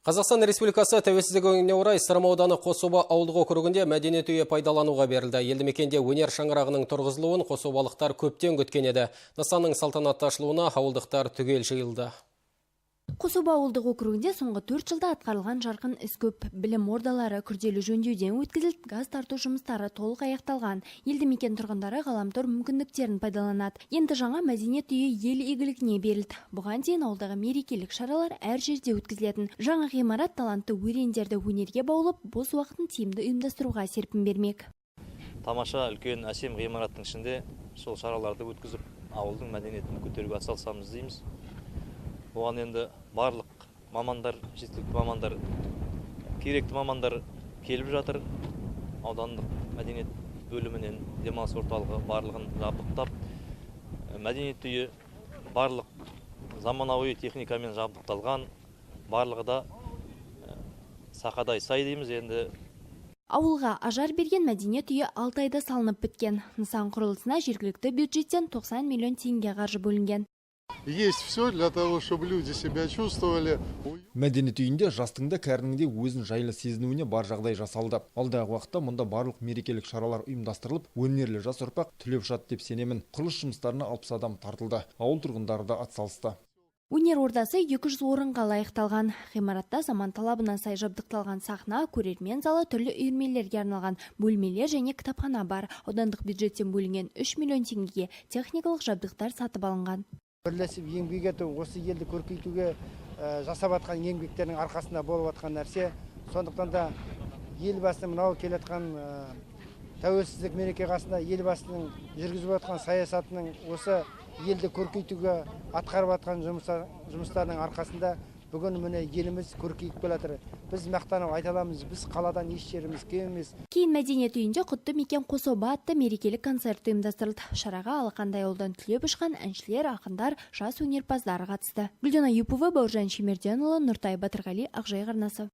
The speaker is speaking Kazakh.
Қазақстан Республикасы тәуелсіздік күніне орай Сырым ауданы Қособа ауылдық округінде мәдениет үйі пайдалануға берілді. Елді мекенде өнер шаңырағының тұрғызылуын қособалықтар көптен күткен еді. Нысанның салтанатты ашылуына ауылдықтар түгел жиылды. Қособа ауылдық округінде соңғы 4 жылда атқарылған жарқын іс көп. Білім ордалары күрделі жөндеуден өткізіліп, газ тарту жұмыстары толық аяқталған. Елді мекен тұрғындары ғаламтор мүмкіндіктерін пайдаланады. Енді жаңа мәдениет үйі ел игілігіне берілді. Бұған дейін ауылдағы мерекелік шаралар әр жерде өткізілетін. Жаңа ғимарат талантты өрендерді өнерге баулып, бос уақытын тиімді ұйымдастыруға серпін бермек. Тамаша үлкен әсем ғимараттың ішінде сол шараларды өткізіп, ауылдың мәдениетін көтеруге атсалысамыз дейміз. Оған енді барлық мамандар, жеткілікті мамандар, керекті мамандар келіп жатыр. Аудандық мәдениет бөлімінен демалыс орталығы барлығын жабдықтап, мәдениет үйі барлық заманауи техникамен жабдықталған, барлығы да сақадай сай дейміз. Енді Ауылға ажар берген мәдениет үйі 6 айда салынып біткен. Нысан құрылысына жергілікті бюджеттен 90 миллион теңге қаржы бөлінген. Есть все для того, чтобы люди себя чувствовали. Мәдениет үйінде жастың да кәрінің де өзін жайлы сезінуіне бар жағдай жасалды. Алдағы уақытта мұнда барлық мерекелік шаралар ұйымдастырылып, өнерлі жас ұрпақ түлеп жатты деп сенемін. Құрылыс жұмыстарына 60 адам тартылды. Ауыл тұрғындары да атсалысты. Өнер ордасы 200 орынға лайықталған. Ғимаратта заман талабына сай жабдықталған сахна, көрермен залы, түрлі үйірмелерге арналған бөлмелер және кітапхана бар. Аудандық бюджеттен бөлінген 3 миллион теңгеге техникалық жабдықтар сатып алынған. Бірлесіп еңбек ету, осы елді көркейтуге жасап атқан еңбектердің арқасында болып атқан нәрсе. Сондықтан да елбасының мынау келетқан тәуелсіздік мереке қасында елбасының жүргізіп атқан саясатының осы елді көркейтуге атқарып атқан жұмыстардың арқасында бүгін міне еліміз көркейіп келатыр. Біз мақтанып айта аламыз, біз қаладан еш жеріміз кем емес. Кейін мәдениет үйінде құтты мекен Қособа атты мерекелік концерт ұйымдастырылды. Шараға алақандай ауылдан түлеп ұшқан әншілер, ақындар, жас өнерпаздар қатысты. Гүлдана Юпова, Бауыржан Шемерденұлы, Нұртай Батырғали, Ақжайық арнасы.